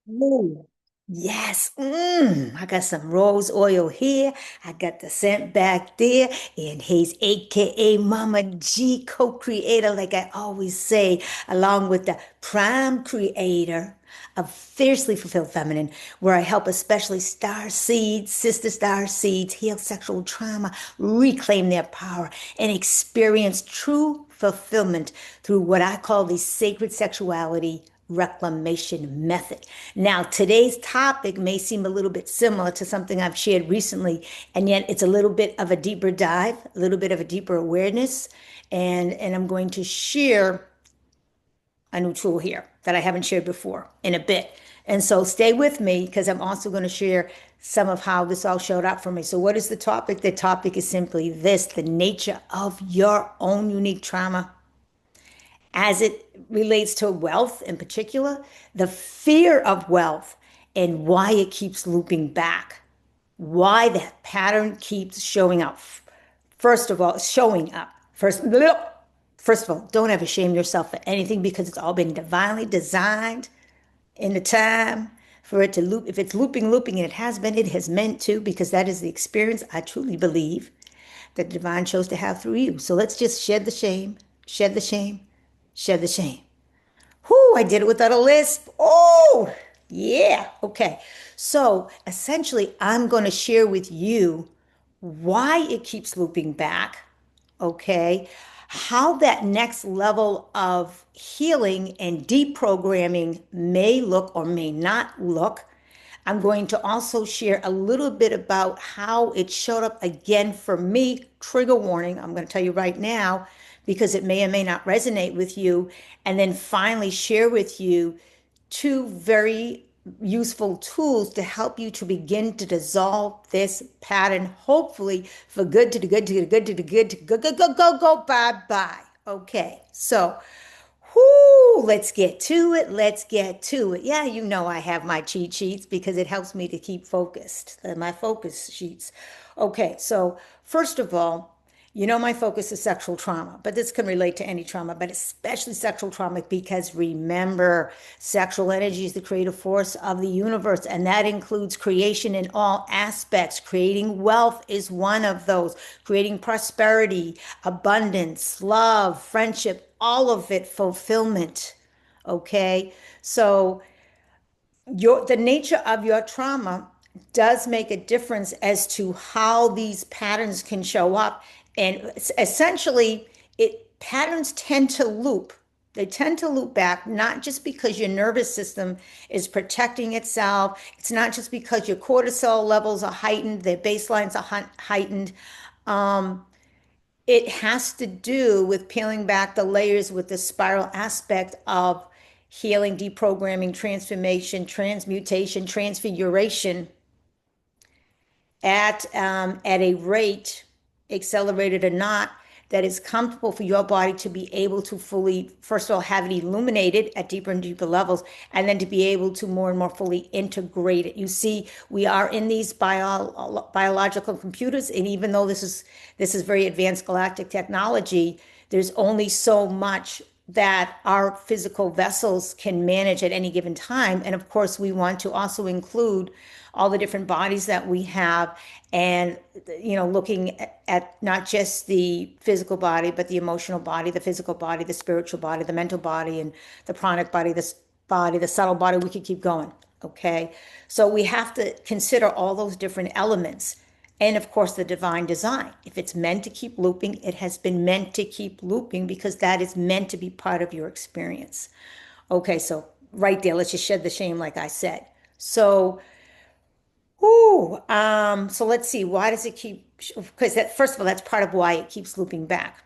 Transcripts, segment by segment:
Ooh, yes. I got some rose oil here. I got the scent back there. And he's AKA Mama G, co-creator, like I always say, along with the prime creator of Fiercely Fulfilled Feminine, where I help especially star seeds, sister star seeds, heal sexual trauma, reclaim their power, and experience true fulfillment through what I call the sacred sexuality reclamation method. Now, today's topic may seem a little bit similar to something I've shared recently, and yet it's a little bit of a deeper dive, a little bit of a deeper awareness. And I'm going to share a new tool here that I haven't shared before in a bit. And so stay with me because I'm also going to share some of how this all showed up for me. So, what is the topic? The topic is simply this: the nature of your own unique trauma as it relates to wealth in particular, the fear of wealth, and why it keeps looping back, why that pattern keeps showing up. First of all, showing up. First of all, don't ever shame yourself for anything because it's all been divinely designed in the time for it to loop. If it's looping, and it has been, it has meant to, because that is the experience I truly believe that the divine chose to have through you. So let's just shed the shame, shed the shame, shed the shame. Whoo, I did it without a lisp. Oh, yeah. Okay. So essentially, I'm going to share with you why it keeps looping back. Okay. How that next level of healing and deprogramming may look or may not look. I'm going to also share a little bit about how it showed up again for me. Trigger warning, I'm going to tell you right now because it may or may not resonate with you. And then finally, share with you two very useful tools to help you to begin to dissolve this pattern, hopefully for good, to the good, to the good, to the good, to go, go, go, go, go, bye, bye. Okay, so whoo, let's get to it. Let's get to it. Yeah, you know I have my cheat sheets because it helps me to keep focused. My focus sheets. Okay, so first of all, you know my focus is sexual trauma, but this can relate to any trauma, but especially sexual trauma because remember, sexual energy is the creative force of the universe, and that includes creation in all aspects. Creating wealth is one of those, creating prosperity, abundance, love, friendship, all of it, fulfillment. Okay, so the nature of your trauma does make a difference as to how these patterns can show up. And essentially, it patterns tend to loop. They tend to loop back, not just because your nervous system is protecting itself. It's not just because your cortisol levels are heightened, their baselines are heightened. Um, it has to do with peeling back the layers with the spiral aspect of healing, deprogramming, transformation, transmutation, transfiguration at a rate, accelerated or not, that is comfortable for your body to be able to fully, first of all, have it illuminated at deeper and deeper levels, and then to be able to more and more fully integrate it. You see, we are in these biological computers, and even though this is very advanced galactic technology, there's only so much that our physical vessels can manage at any given time. And of course, we want to also include all the different bodies that we have and looking at not just the physical body but the emotional body, the physical body, the spiritual body, the mental body, and the pranic body, the subtle body. We could keep going. Okay, so we have to consider all those different elements, and of course the divine design. If it's meant to keep looping, it has been meant to keep looping because that is meant to be part of your experience. Okay, so right there, let's just shed the shame like I said. So so let's see. Why does it keep? Because that, first of all, that's part of why it keeps looping back.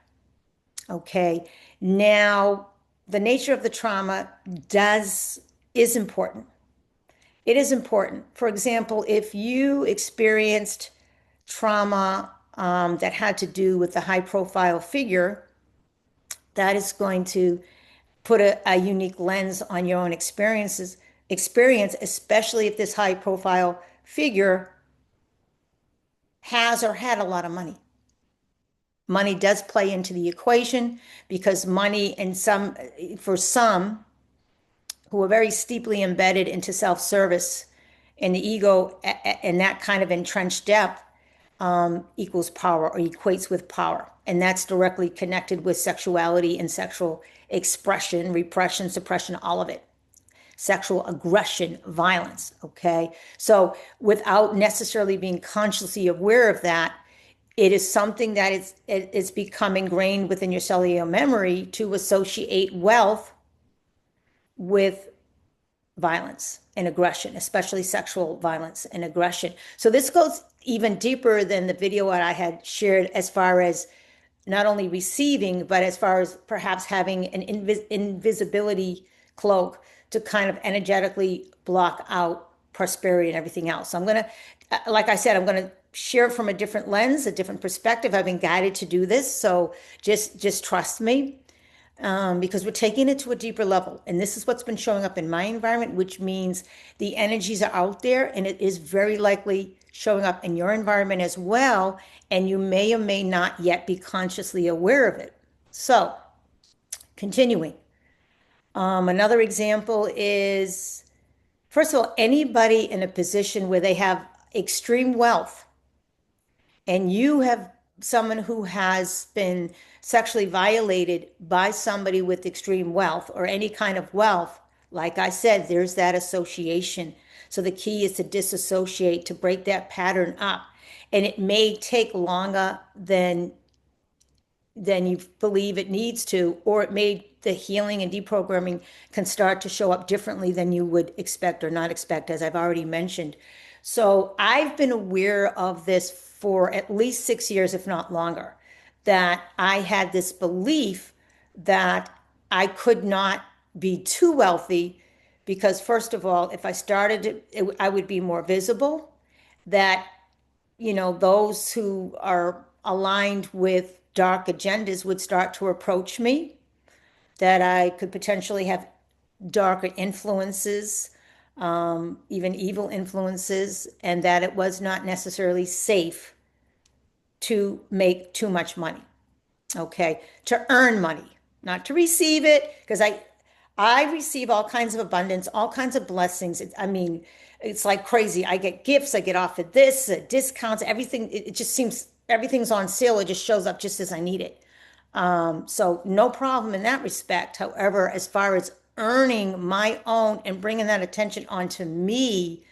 Okay. Now, the nature of the trauma does is important. It is important. For example, if you experienced trauma that had to do with a high-profile figure, that is going to put a unique lens on your own experience, especially if this high-profile figure has or had a lot of money. Money does play into the equation because money for some who are very steeply embedded into self-service and the ego and that kind of entrenched depth equals power or equates with power. And that's directly connected with sexuality and sexual expression, repression, suppression, all of it. Sexual aggression, violence. Okay. So without necessarily being consciously aware of that, it is something that it's become ingrained within your cellular memory to associate wealth with violence and aggression, especially sexual violence and aggression. So this goes even deeper than the video that I had shared as far as not only receiving, but as far as perhaps having an invisibility cloak to kind of energetically block out prosperity and everything else. So I'm going to, like I said, I'm going to share it from a different lens, a different perspective. I've been guided to do this. So just trust me because we're taking it to a deeper level. And this is what's been showing up in my environment, which means the energies are out there and it is very likely showing up in your environment as well. And you may or may not yet be consciously aware of it. So, continuing. Another example is, first of all, anybody in a position where they have extreme wealth and you have someone who has been sexually violated by somebody with extreme wealth or any kind of wealth, like I said, there's that association. So the key is to disassociate, to break that pattern up. And it may take longer than you believe it needs to, or it may, the healing and deprogramming can start to show up differently than you would expect or not expect, as I've already mentioned. So I've been aware of this for at least 6 years, if not longer, that I had this belief that I could not be too wealthy because, first of all, if I started, I would be more visible, that those who are aligned with dark agendas would start to approach me, that I could potentially have darker influences, even evil influences, and that it was not necessarily safe to make too much money. Okay, to earn money, not to receive it, because I receive all kinds of abundance, all kinds of blessings. I mean, it's like crazy. I get gifts, I get offered this, discounts, everything. It just seems everything's on sale. It just shows up just as I need it. So no problem in that respect. However, as far as earning my own and bringing that attention onto me,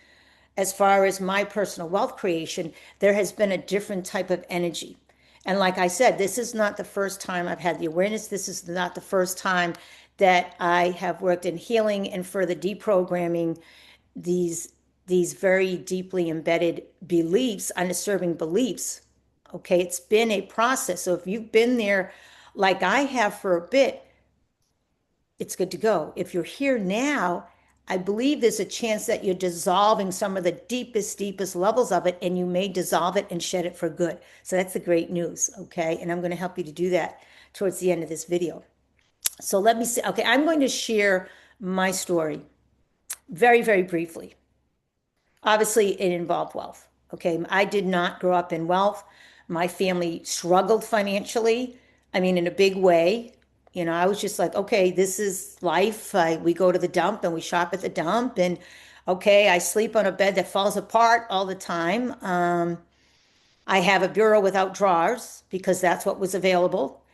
as far as my personal wealth creation, there has been a different type of energy. And like I said, this is not the first time I've had the awareness. This is not the first time that I have worked in healing and further deprogramming these these very deeply embedded beliefs, undisturbing beliefs. Okay, it's been a process. So if you've been there like I have for a bit, it's good to go. If you're here now, I believe there's a chance that you're dissolving some of the deepest levels of it, and you may dissolve it and shed it for good. So that's the great news, okay? And I'm going to help you to do that towards the end of this video. So let me see. Okay, I'm going to share my story very briefly. Obviously, it involved wealth. Okay, I did not grow up in wealth. My family struggled financially. I mean, in a big way. I was just like, okay, this is life. We go to the dump and we shop at the dump. And okay, I sleep on a bed that falls apart all the time. I have a bureau without drawers because that's what was available.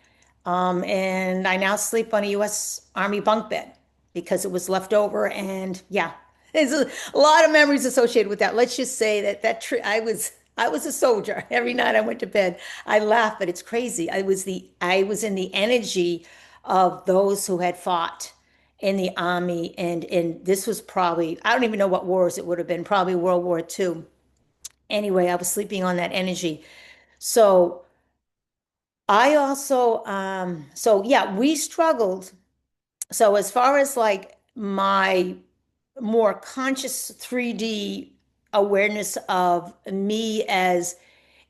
And I now sleep on a U.S. Army bunk bed because it was left over. And yeah, there's a lot of memories associated with that. Let's just say I was a soldier. Every night I went to bed. I laugh, but it's crazy. I was in the energy of those who had fought in the army, and this was probably, I don't even know what wars it would have been, probably World War II. Anyway, I was sleeping on that energy. So I also, so yeah, we struggled. So as far as like my more conscious 3D awareness of me as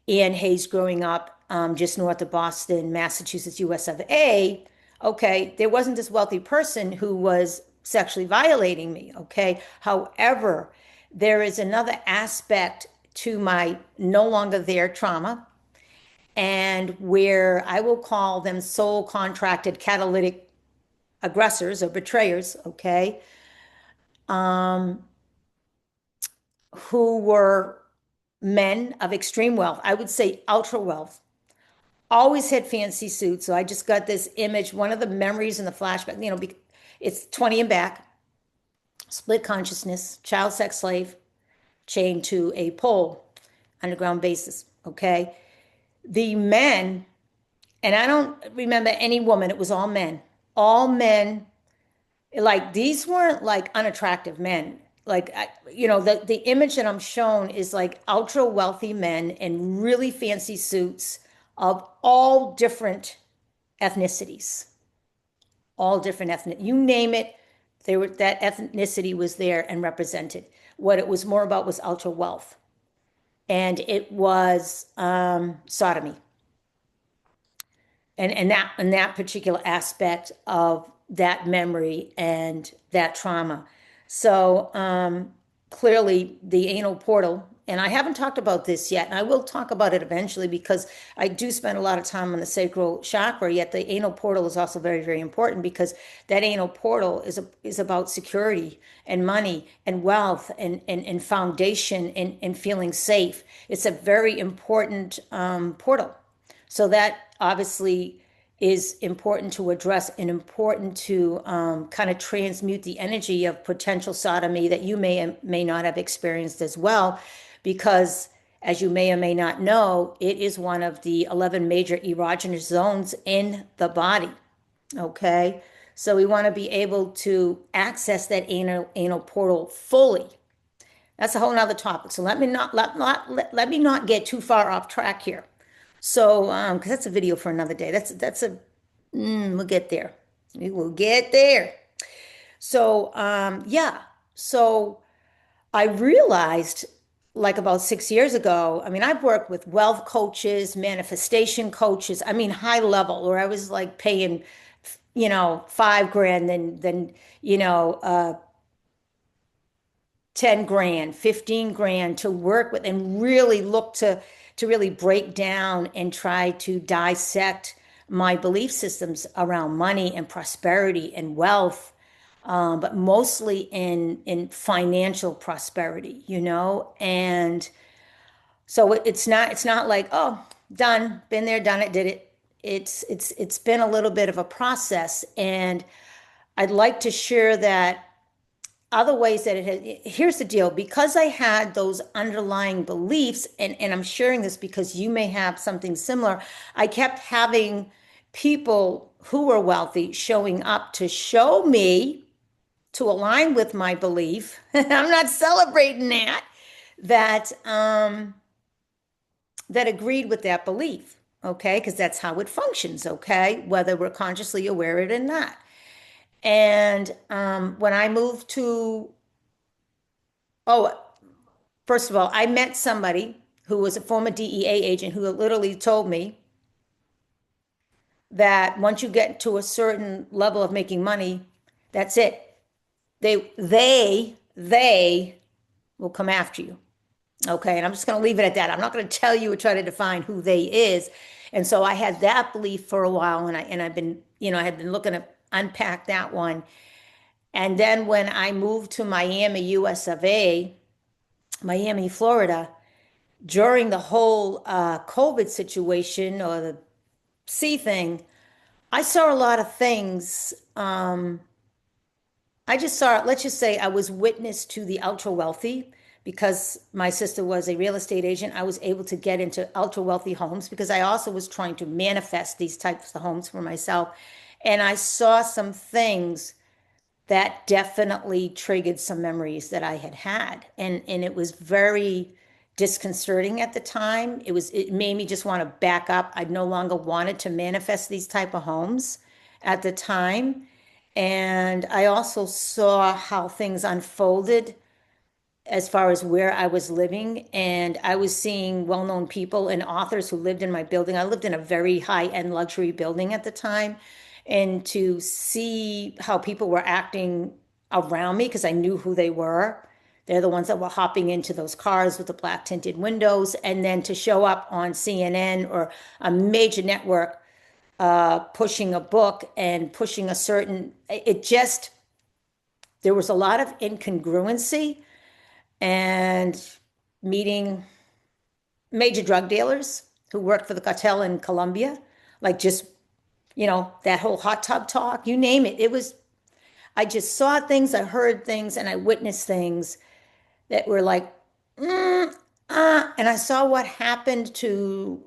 Ann Hayes growing up just north of Boston, Massachusetts, US of A, okay, there wasn't this wealthy person who was sexually violating me, okay? However, there is another aspect to my no longer there trauma, and where I will call them soul contracted catalytic aggressors or betrayers, okay? um, who were men of extreme wealth. I would say ultra wealth. Always had fancy suits. So I just got this image. One of the memories in the flashback, it's 20 and back, split consciousness, child sex slave, chained to a pole, underground basis. Okay. The men, and I don't remember any woman, it was all men, like these weren't like unattractive men. Like, the image that I'm shown is like ultra wealthy men in really fancy suits of all different ethnicities, all different ethnic, you name it, that ethnicity was there and represented. What it was more about was ultra wealth, and it was sodomy, and that particular aspect of that memory and that trauma. So clearly the anal portal, and I haven't talked about this yet, and I will talk about it eventually because I do spend a lot of time on the sacral chakra, yet the anal portal is also very, very important because that anal portal is about security and money and wealth and foundation and feeling safe. It's a very important portal. So that obviously is important to address and important to kind of transmute the energy of potential sodomy that you may or may not have experienced as well, because as you may or may not know, it is one of the 11 major erogenous zones in the body. Okay. So we want to be able to access that anal portal fully. That's a whole nother topic. So let me not get too far off track here. So, because that's a video for another day. We'll get there. We will get there. So, yeah. So I realized like about 6 years ago, I mean, I've worked with wealth coaches, manifestation coaches, I mean, high level, where I was like paying, 5 grand, then, you know, uh, 10 grand, 15 grand to work with and really look to really break down and try to dissect my belief systems around money and prosperity and wealth, but mostly in financial prosperity, and so it's not like, oh, done, been there, done it, did it. It's been a little bit of a process, and I'd like to share that other ways that it has. Here's the deal, because I had those underlying beliefs, and I'm sharing this because you may have something similar. I kept having people who were wealthy showing up to show me, to align with my belief. I'm not celebrating that agreed with that belief, okay, because that's how it functions, okay, whether we're consciously aware of it or not. And when I moved to, oh, first of all, I met somebody who was a former DEA agent who literally told me that once you get to a certain level of making money, that's it. They will come after you. Okay, and I'm just going to leave it at that. I'm not going to tell you or try to define who they is. And so I had that belief for a while, and I've been, I had been looking to unpack that one. And then when I moved to Miami, US of A, Miami, Florida, during the whole COVID situation or the C thing, I saw a lot of things. I just saw, let's just say I was witness to the ultra wealthy because my sister was a real estate agent. I was able to get into ultra wealthy homes because I also was trying to manifest these types of homes for myself. And I saw some things that definitely triggered some memories that I had. And it was very disconcerting at the time. It made me just want to back up. I no longer wanted to manifest these type of homes at the time. And I also saw how things unfolded as far as where I was living. And I was seeing well-known people and authors who lived in my building. I lived in a very high-end luxury building at the time. And to see how people were acting around me, because I knew who they were. They're the ones that were hopping into those cars with the black tinted windows. And then to show up on CNN or a major network pushing a book and pushing a certain, it just there was a lot of incongruency and meeting major drug dealers who worked for the cartel in Colombia, like just, that whole hot tub talk, you name it. It was, I just saw things, I heard things, and I witnessed things that were like, and I saw what happened to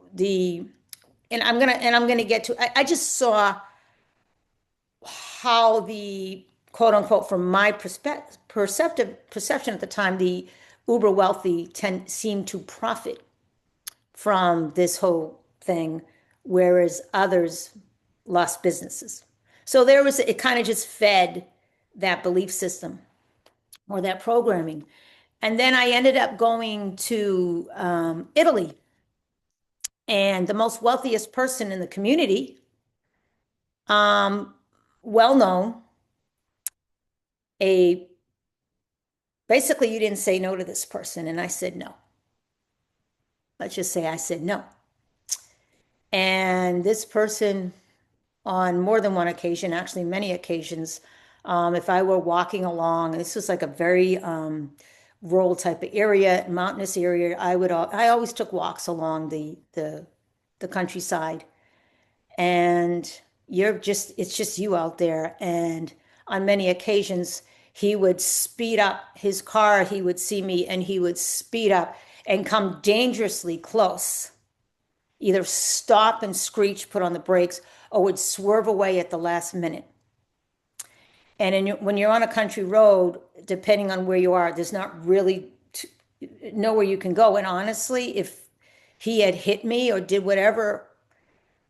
and I'm gonna get to, I just saw how the quote unquote, from my perception at the time, the uber wealthy seemed to profit from this whole thing, whereas others lost businesses. So it kind of just fed that belief system or that programming. And then I ended up going to Italy, and the most wealthiest person in the community, um, well known, a basically, you didn't say no to this person. And I said no. Let's just say I said no. And this person, on more than one occasion, actually many occasions, if I were walking along, this was like a very rural type of area, mountainous area, I always took walks along the countryside, and it's just you out there. And on many occasions, he would speed up his car, he would see me, and he would speed up and come dangerously close, either stop and screech, put on the brakes, or would swerve away at the last minute. And when you're on a country road, depending on where you are, there's not really nowhere you can go. And honestly, if he had hit me or did whatever,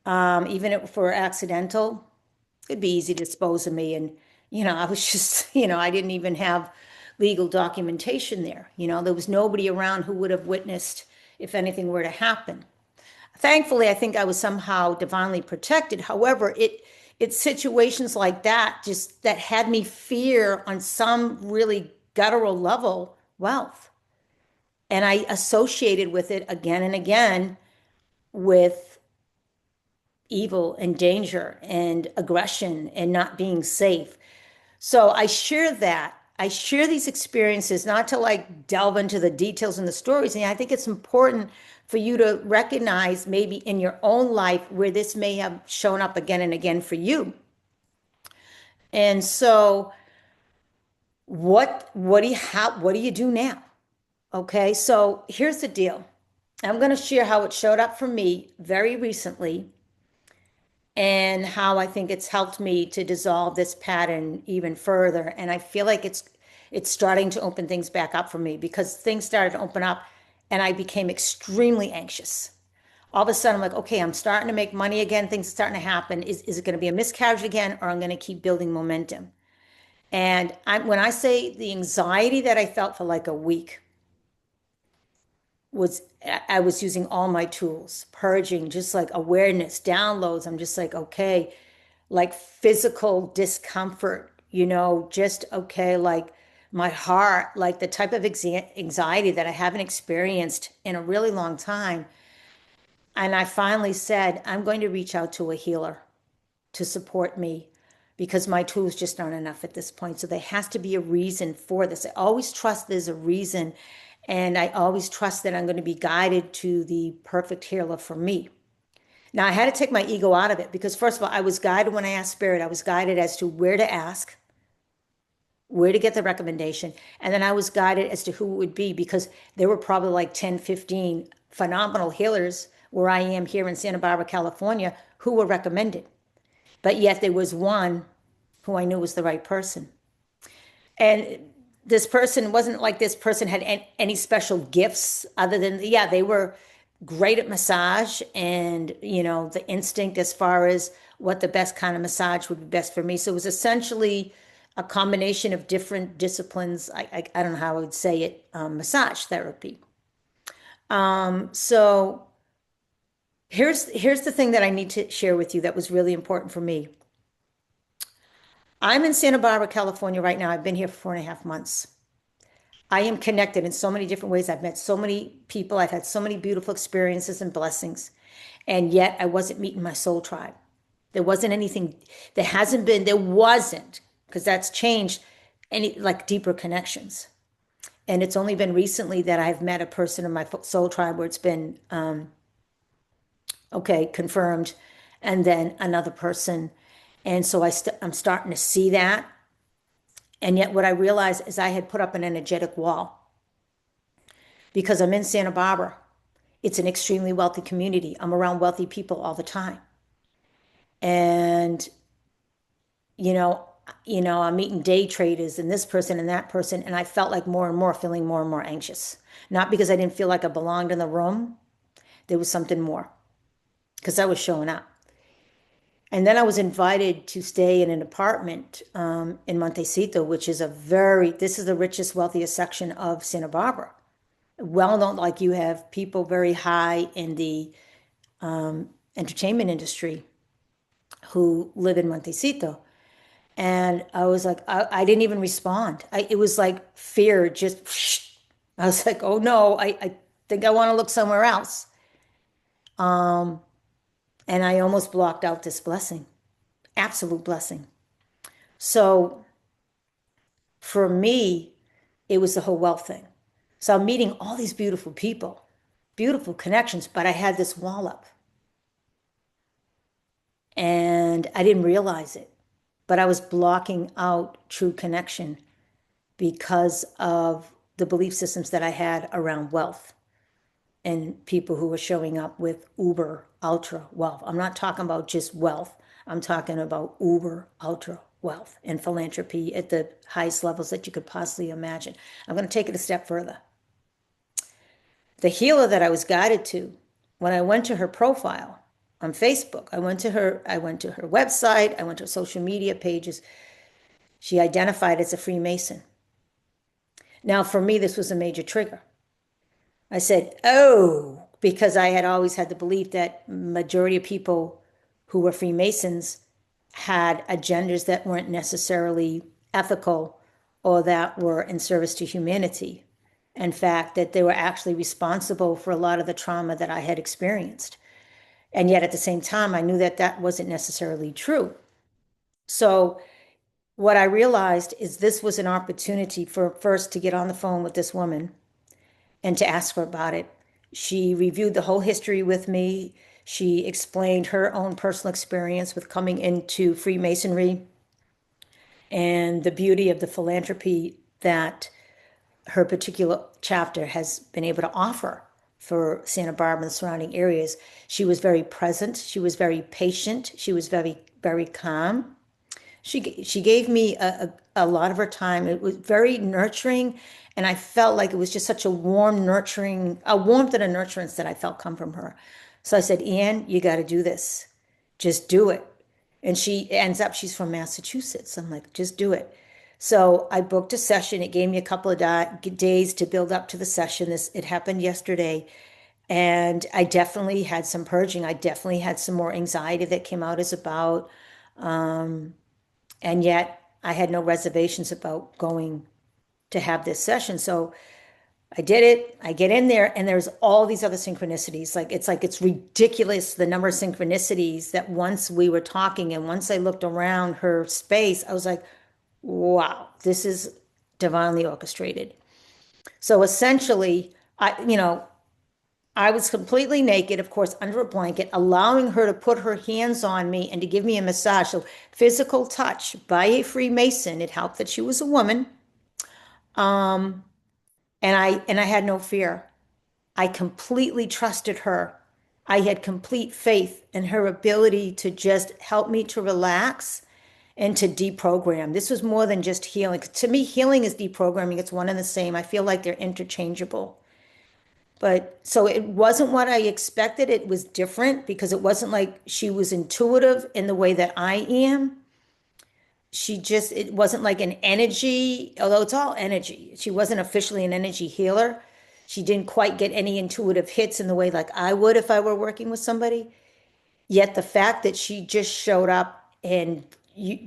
even if for accidental, it'd be easy to dispose of me. And, I was just, I didn't even have legal documentation there. There was nobody around who would have witnessed if anything were to happen. Thankfully, I think I was somehow divinely protected. However, it's situations like that just that had me fear on some really guttural level wealth. And I associated with it again and again with evil and danger and aggression and not being safe. So I share that. I share these experiences not to like delve into the details and the stories. And I think it's important for you to recognize maybe in your own life where this may have shown up again and again for you. And so what do you do now? Okay, so here's the deal. I'm going to share how it showed up for me very recently and how I think it's helped me to dissolve this pattern even further. And I feel like it's starting to open things back up for me, because things started to open up and I became extremely anxious. All of a sudden, I'm like, okay, I'm starting to make money again. Things are starting to happen. Is it going to be a miscarriage again, or I'm going to keep building momentum? And when I say the anxiety that I felt for like a week was, I was using all my tools, purging, just like awareness, downloads. I'm just like, okay, like physical discomfort, just okay, like my heart, like the type of anxiety that I haven't experienced in a really long time. And I finally said, I'm going to reach out to a healer to support me, because my tools just aren't enough at this point. So there has to be a reason for this. I always trust there's a reason. And I always trust that I'm going to be guided to the perfect healer for me. Now, I had to take my ego out of it, because, first of all, I was guided when I asked Spirit. I was guided as to where to ask, where to get the recommendation. And then I was guided as to who it would be, because there were probably like 10, 15 phenomenal healers where I am here in Santa Barbara, California, who were recommended. But yet there was one who I knew was the right person. And this person wasn't like this person had any special gifts other than, yeah, they were great at massage and, the instinct as far as what the best kind of massage would be best for me. So it was essentially a combination of different disciplines. I don't know how I would say it, massage therapy. So here's the thing that I need to share with you that was really important for me. I'm in Santa Barbara, California right now. I've been here for 4.5 months. I am connected in so many different ways. I've met so many people. I've had so many beautiful experiences and blessings. And yet I wasn't meeting my soul tribe. There wasn't anything, there wasn't, because that's changed. any like deeper connections. And it's only been recently that I've met a person in my soul tribe where it's been okay, confirmed, and then another person. And so I'm starting to see that. And yet, what I realized is I had put up an energetic wall because I'm in Santa Barbara. It's an extremely wealthy community. I'm around wealthy people all the time. And, you know, I'm meeting day traders and this person and that person. And I felt like more and more feeling more and more anxious. Not because I didn't feel like I belonged in the room. There was something more because I was showing up. And then I was invited to stay in an apartment in Montecito, which is this is the richest, wealthiest section of Santa Barbara. Well known, like you have people very high in the entertainment industry who live in Montecito. And I was like, I didn't even respond. It was like fear, just, I was like, oh no, I think I want to look somewhere else. And I almost blocked out this blessing, absolute blessing. So for me, it was the whole wealth thing. So I'm meeting all these beautiful people, beautiful connections, but I had this wall up and I didn't realize it, but I was blocking out true connection because of the belief systems that I had around wealth and people who were showing up with uber ultra wealth. I'm not talking about just wealth. I'm talking about uber ultra wealth and philanthropy at the highest levels that you could possibly imagine. I'm going to take it a step further. The healer that I was guided to, when I went to her profile on Facebook, I went to her website, I went to her social media pages. She identified as a Freemason. Now, for me, this was a major trigger. I said, oh, because I had always had the belief that majority of people who were Freemasons had agendas that weren't necessarily ethical or that were in service to humanity. In fact, that they were actually responsible for a lot of the trauma that I had experienced. And yet at the same time, I knew that that wasn't necessarily true. So what I realized is this was an opportunity for first to get on the phone with this woman and to ask her about it. She reviewed the whole history with me. She explained her own personal experience with coming into Freemasonry and the beauty of the philanthropy that her particular chapter has been able to offer for Santa Barbara and the surrounding areas. She was very present. She was very patient. She was very, very calm. She gave me a lot of her time. It was very nurturing, and I felt like it was just such a warm, nurturing, a warmth and a nurturance that I felt come from her. So I said, Anne, you got to do this. Just do it. And she ends up, she's from Massachusetts. I'm like, just do it. So I booked a session. It gave me a couple of days to build up to the session. It happened yesterday. And I definitely had some purging. I definitely had some more anxiety that came out as about. And yet I had no reservations about going to have this session. So I did it. I get in there and there's all these other synchronicities. It's ridiculous the number of synchronicities that once we were talking and once I looked around her space, I was like, wow, this is divinely orchestrated. So essentially, I was completely naked, of course, under a blanket, allowing her to put her hands on me and to give me a massage. So physical touch by a Freemason. It helped that she was a woman. And I had no fear. I completely trusted her. I had complete faith in her ability to just help me to relax and to deprogram. This was more than just healing. To me, healing is deprogramming. It's one and the same. I feel like they're interchangeable. But so it wasn't what I expected. It was different because it wasn't like she was intuitive in the way that I am. It wasn't like an energy, although it's all energy. She wasn't officially an energy healer. She didn't quite get any intuitive hits in the way like I would if I were working with somebody. Yet the fact that she just showed up and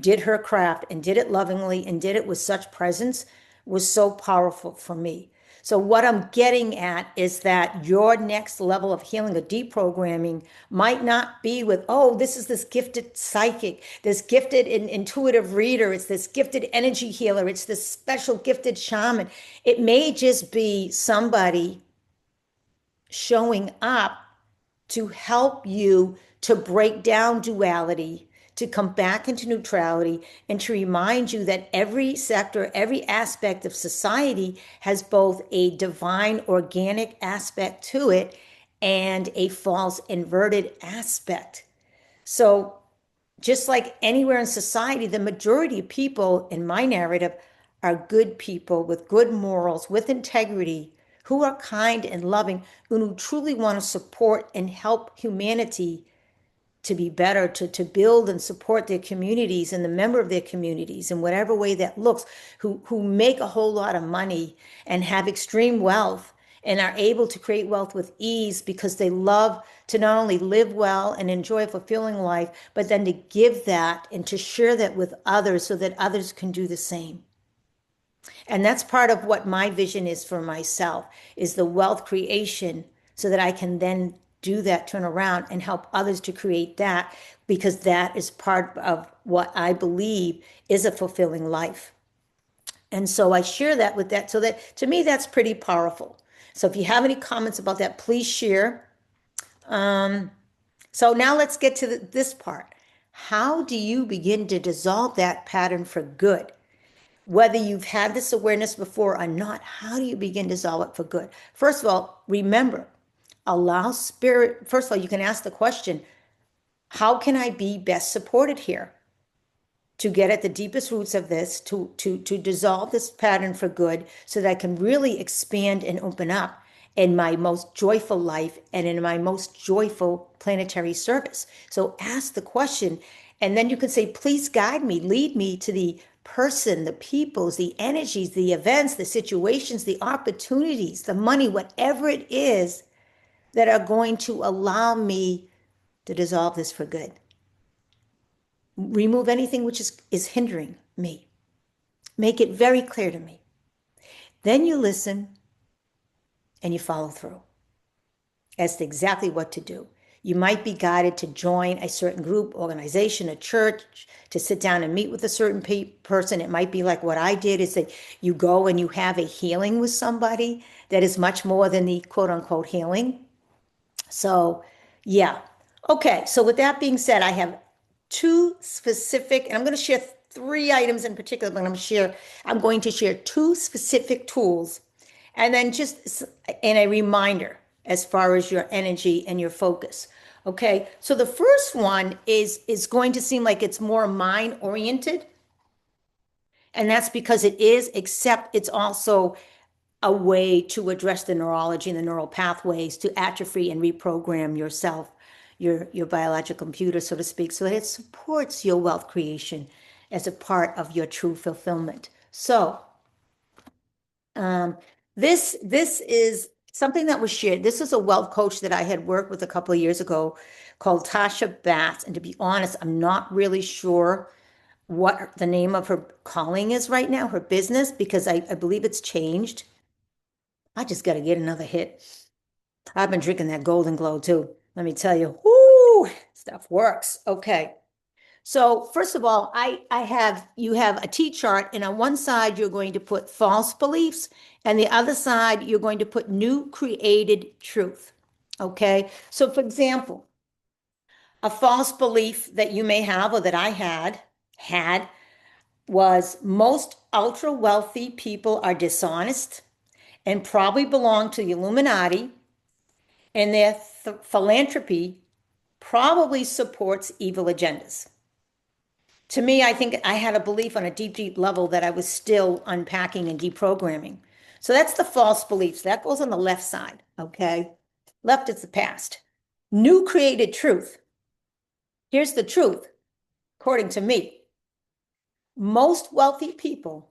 did her craft and did it lovingly and did it with such presence was so powerful for me. So what I'm getting at is that your next level of healing or deprogramming might not be with, oh, this is this gifted psychic, this gifted intuitive reader, it's this gifted energy healer, it's this special gifted shaman. It may just be somebody showing up to help you to break down duality, to come back into neutrality, and to remind you that every sector, every aspect of society has both a divine organic aspect to it and a false inverted aspect. So just like anywhere in society, the majority of people in my narrative are good people with good morals, with integrity, who are kind and loving, and who truly want to support and help humanity to be better, to build and support their communities and the member of their communities in whatever way that looks, who make a whole lot of money and have extreme wealth and are able to create wealth with ease because they love to not only live well and enjoy a fulfilling life, but then to give that and to share that with others so that others can do the same. And that's part of what my vision is for myself, is the wealth creation so that I can then do that turn around and help others to create that, because that is part of what I believe is a fulfilling life. And so I share that with that. So that to me, that's pretty powerful. So if you have any comments about that, please share. So now let's get to this part. How do you begin to dissolve that pattern for good? Whether you've had this awareness before or not, how do you begin to dissolve it for good? First of all, remember, allow spirit. First of all, you can ask the question, how can I be best supported here to get at the deepest roots of this, to dissolve this pattern for good so that I can really expand and open up in my most joyful life and in my most joyful planetary service? So ask the question, and then you can say, please guide me, lead me to the person, the peoples, the energies, the events, the situations, the opportunities, the money, whatever it is that are going to allow me to dissolve this for good. Remove anything which is hindering me. Make it very clear to me. Then you listen and you follow through as to exactly what to do. You might be guided to join a certain group, organization, a church, to sit down and meet with a certain person. It might be like what I did, is that you go and you have a healing with somebody that is much more than the quote unquote healing. So, yeah. Okay, so with that being said, I have two specific, and I'm going to share three items in particular, but I'm going to share two specific tools, and then just in a reminder as far as your energy and your focus. Okay, so the first one is going to seem like it's more mind oriented, and that's because it is, except it's also a way to address the neurology and the neural pathways to atrophy and reprogram yourself, your biological computer, so to speak, so that it supports your wealth creation as a part of your true fulfillment. So this is something that was shared. This is a wealth coach that I had worked with a couple of years ago called Tasha Batts. And to be honest, I'm not really sure what the name of her calling is right now, her business, because I believe it's changed. I just got to get another hit. I've been drinking that Golden Glow too. Let me tell you, whoo, stuff works. Okay. So first of all, you have a T-chart, and on one side you're going to put false beliefs, and the other side you're going to put new created truth. Okay. So for example, a false belief that you may have, or that I had was most ultra wealthy people are dishonest and probably belong to the Illuminati, and their philanthropy probably supports evil agendas. To me, I think I had a belief on a deep, deep level that I was still unpacking and deprogramming. So that's the false beliefs. That goes on the left side, okay? Left is the past. New created truth. Here's the truth, according to me. Most wealthy people,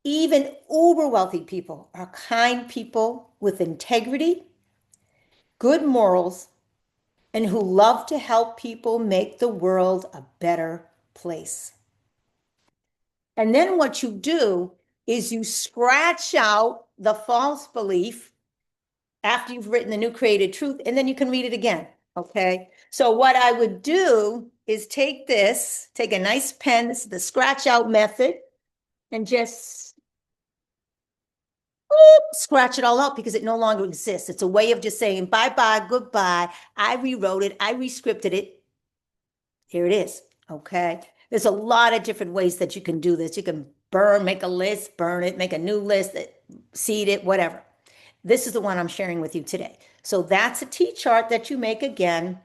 even uber wealthy people, are kind people with integrity, good morals, and who love to help people make the world a better place. And then what you do is you scratch out the false belief after you've written the new created truth, and then you can read it again. Okay. So what I would do is take this, take a nice pen, this is the scratch out method, and just scratch it all out because it no longer exists. It's a way of just saying bye bye, goodbye. I rewrote it, I rescripted it. Here it is. Okay. There's a lot of different ways that you can do this. You can burn, make a list, burn it, make a new list, seed it, whatever. This is the one I'm sharing with you today. So that's a T chart that you make again,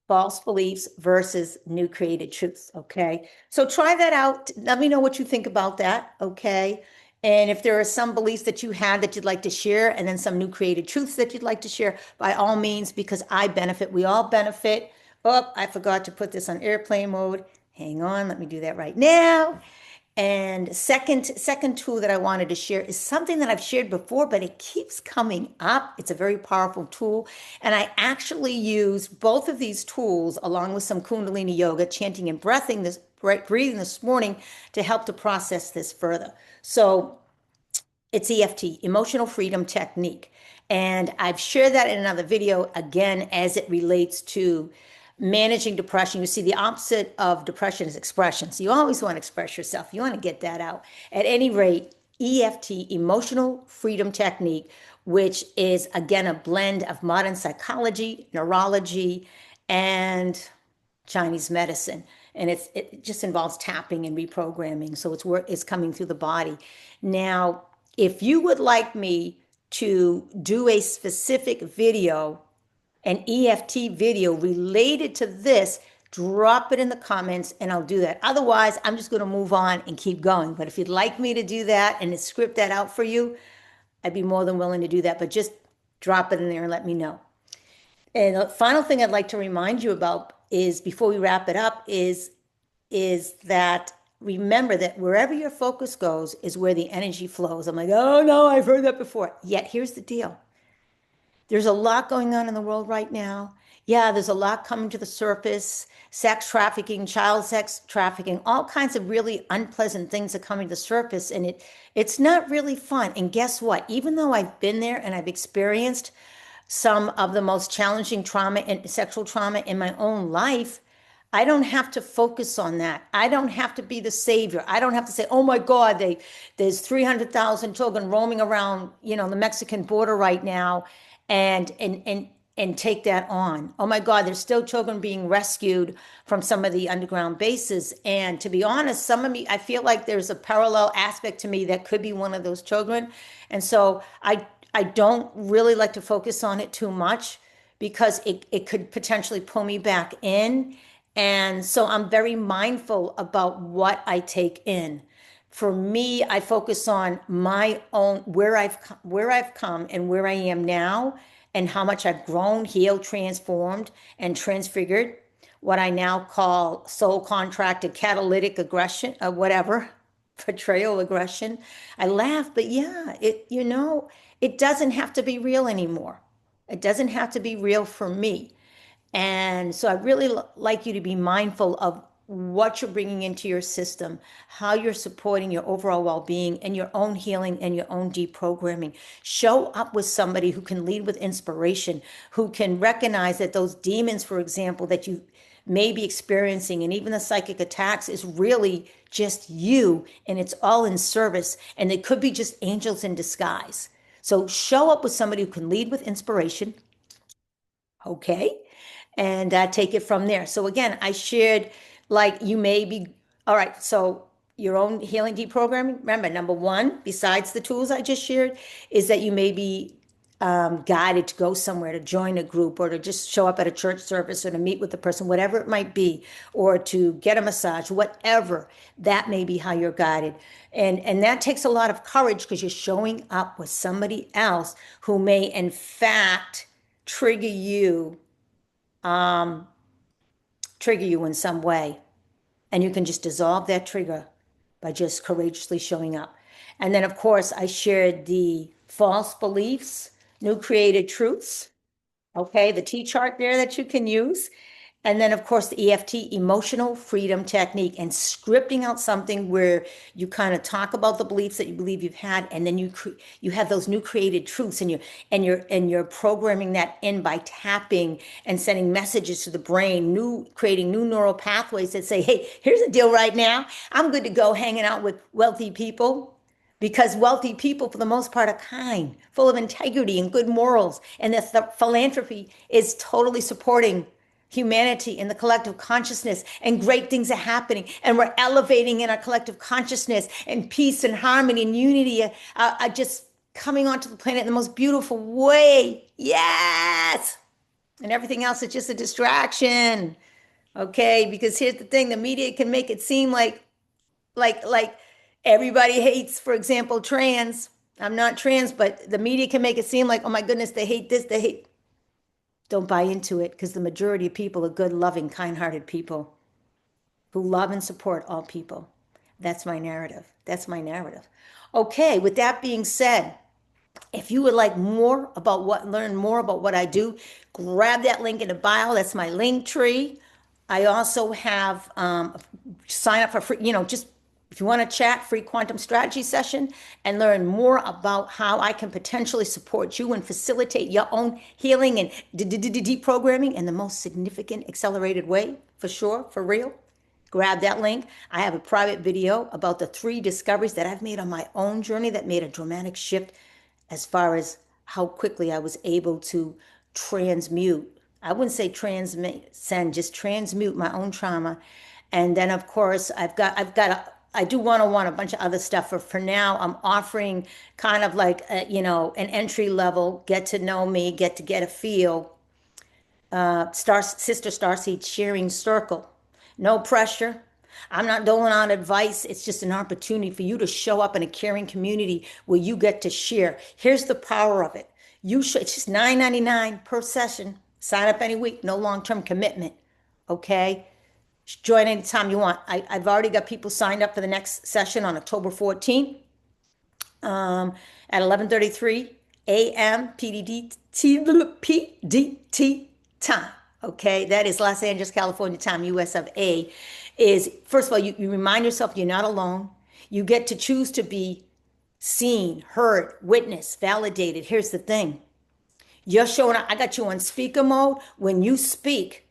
false beliefs versus new created truths. Okay. So try that out. Let me know what you think about that. Okay. And if there are some beliefs that you had that you'd like to share, and then some new created truths that you'd like to share, by all means, because I benefit, we all benefit. Oh, I forgot to put this on airplane mode. Hang on, let me do that right now. And second tool that I wanted to share is something that I've shared before, but it keeps coming up. It's a very powerful tool. And I actually use both of these tools along with some Kundalini yoga, chanting and breathing this morning to help to process this further. So it's EFT, Emotional Freedom Technique. And I've shared that in another video, again, as it relates to managing depression. You see, the opposite of depression is expression. So you always want to express yourself. You want to get that out. At any rate, EFT, Emotional Freedom Technique, which is, again, a blend of modern psychology, neurology, and Chinese medicine. And it just involves tapping and reprogramming. So it's coming through the body. Now, if you would like me to do a specific video, an EFT video related to this, drop it in the comments and I'll do that. Otherwise, I'm just going to move on and keep going. But if you'd like me to do that and to script that out for you, I'd be more than willing to do that. But just drop it in there and let me know. And the final thing I'd like to remind you about is, before we wrap it up, is that remember that wherever your focus goes is where the energy flows. I'm like, oh no, I've heard that before. Yet here's the deal. There's a lot going on in the world right now. Yeah, there's a lot coming to the surface. Sex trafficking, child sex trafficking, all kinds of really unpleasant things are coming to the surface, and it's not really fun. And guess what? Even though I've been there and I've experienced some of the most challenging trauma and sexual trauma in my own life, I don't have to focus on that. I don't have to be the savior. I don't have to say, "Oh my God, there's 300,000 children roaming around, the Mexican border right now," and take that on. Oh my God, there's still children being rescued from some of the underground bases. And to be honest, some of me, I feel like there's a parallel aspect to me that could be one of those children. And so I don't really like to focus on it too much because it could potentially pull me back in. And so I'm very mindful about what I take in. For me, I focus on my own, where I've come and where I am now, and how much I've grown, healed, transformed, and transfigured. What I now call soul contracted catalytic aggression, or whatever, portrayal aggression. I laugh, but yeah, it doesn't have to be real anymore. It doesn't have to be real for me. And so I really like you to be mindful of what you're bringing into your system, how you're supporting your overall well-being and your own healing and your own deprogramming. Show up with somebody who can lead with inspiration, who can recognize that those demons, for example, that you may be experiencing, and even the psychic attacks, is really just you, and it's all in service, and they could be just angels in disguise. So show up with somebody who can lead with inspiration, okay? And take it from there. So again, I shared, like, you may be, all right, so your own healing deprogramming. Remember, number one, besides the tools I just shared, is that you may be guided to go somewhere, to join a group, or to just show up at a church service, or to meet with the person, whatever it might be, or to get a massage, whatever. That may be how you're guided. And that takes a lot of courage because you're showing up with somebody else who may, in fact, trigger you in some way. And you can just dissolve that trigger by just courageously showing up. And then, of course, I shared the false beliefs, new created truths. Okay, the T chart there that you can use. And then, of course, the EFT, emotional freedom technique, and scripting out something where you kind of talk about the beliefs that you believe you've had, and then you have those new created truths, and you're programming that in by tapping and sending messages to the brain, creating new neural pathways that say, "Hey, here's a deal right now. I'm good to go hanging out with wealthy people." Because wealthy people, for the most part, are kind, full of integrity and good morals. And the philanthropy is totally supporting humanity in the collective consciousness, and great things are happening. And we're elevating in our collective consciousness, and peace and harmony and unity are just coming onto the planet in the most beautiful way. Yes. And everything else is just a distraction. Okay. Because here's the thing, the media can make it seem like everybody hates, for example, trans. I'm not trans, but the media can make it seem like, oh my goodness, they hate this, they hate. Don't buy into it, because the majority of people are good, loving, kind-hearted people who love and support all people. That's my narrative. That's my narrative. Okay, with that being said, if you would like learn more about what I do, grab that link in the bio. That's my link tree. I also have sign up for free, just if you want to chat, free quantum strategy session and learn more about how I can potentially support you and facilitate your own healing and deprogramming in the most significant accelerated way, for sure, for real. Grab that link. I have a private video about the 3 discoveries that I've made on my own journey that made a dramatic shift as far as how quickly I was able to transmute. I wouldn't say transcend, just transmute my own trauma. And then, of course, I do want a bunch of other stuff. For now, I'm offering kind of like an entry level, get to know me, get a feel, Sister Starseed sharing circle. No pressure. I'm not doling out advice. It's just an opportunity for you to show up in a caring community where you get to share. Here's the power of it. It's just $9.99 per session. Sign up any week. No long-term commitment. Okay. Join anytime you want. I've already got people signed up for the next session on October 14th at 11:33 a.m. PDT time. Okay, that is Los Angeles, California time, US of A. Is first of all, you remind yourself you're not alone. You get to choose to be seen, heard, witnessed, validated. Here's the thing. You're showing up. I got you on speaker mode. When you speak,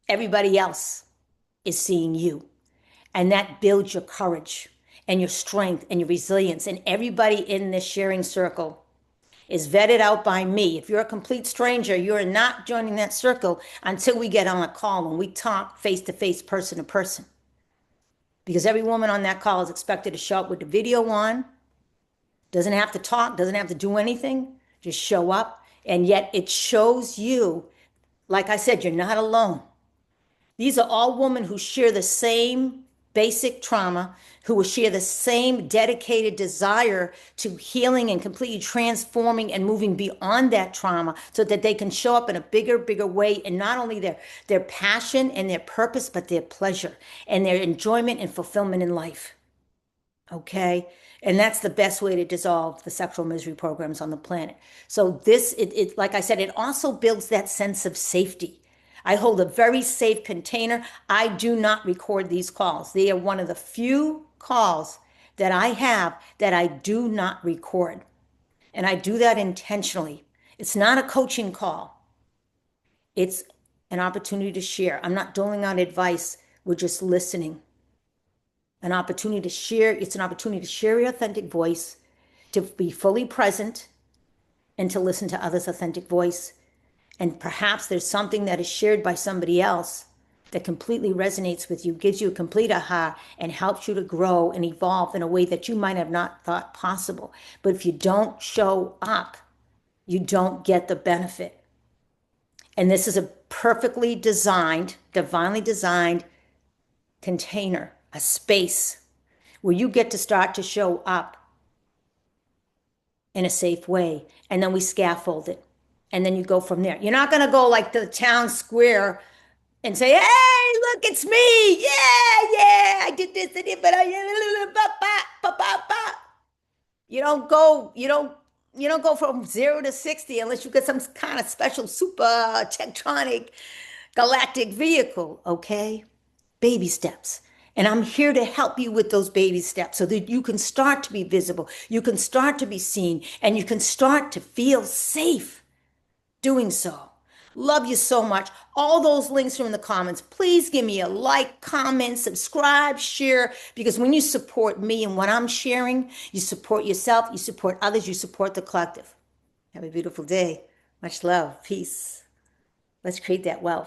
everybody else is seeing you. And that builds your courage and your strength and your resilience. And everybody in this sharing circle is vetted out by me. If you're a complete stranger, you're not joining that circle until we get on a call and we talk face to face, person to person. Because every woman on that call is expected to show up with the video on, doesn't have to talk, doesn't have to do anything, just show up. And yet it shows you, like I said, you're not alone. These are all women who share the same basic trauma, who will share the same dedicated desire to healing and completely transforming and moving beyond that trauma so that they can show up in a bigger way in not only their passion and their purpose, but their pleasure and their enjoyment and fulfillment in life. Okay? And that's the best way to dissolve the sexual misery programs on the planet. So like I said, it also builds that sense of safety. I hold a very safe container. I do not record these calls. They are one of the few calls that I have that I do not record. And I do that intentionally. It's not a coaching call. It's an opportunity to share. I'm not doling out advice. We're just listening. An opportunity to share. It's an opportunity to share your authentic voice, to be fully present, and to listen to others' authentic voice. And perhaps there's something that is shared by somebody else that completely resonates with you, gives you a complete aha, and helps you to grow and evolve in a way that you might have not thought possible. But if you don't show up, you don't get the benefit. And this is a perfectly designed, divinely designed container, a space where you get to start to show up in a safe way. And then we scaffold it. And then you go from there. You're not going to go like to the town square and say, hey, look, it's me. Yeah, I did this, but you don't go from 0 to 60 unless you get some kind of special super tectonic galactic vehicle, okay? Baby steps. And I'm here to help you with those baby steps so that you can start to be visible, you can start to be seen, and you can start to feel safe doing so. Love you so much. All those links are in the comments. Please give me a like, comment, subscribe, share, because when you support me and what I'm sharing, you support yourself, you support others, you support the collective. Have a beautiful day. Much love. Peace. Let's create that wealth.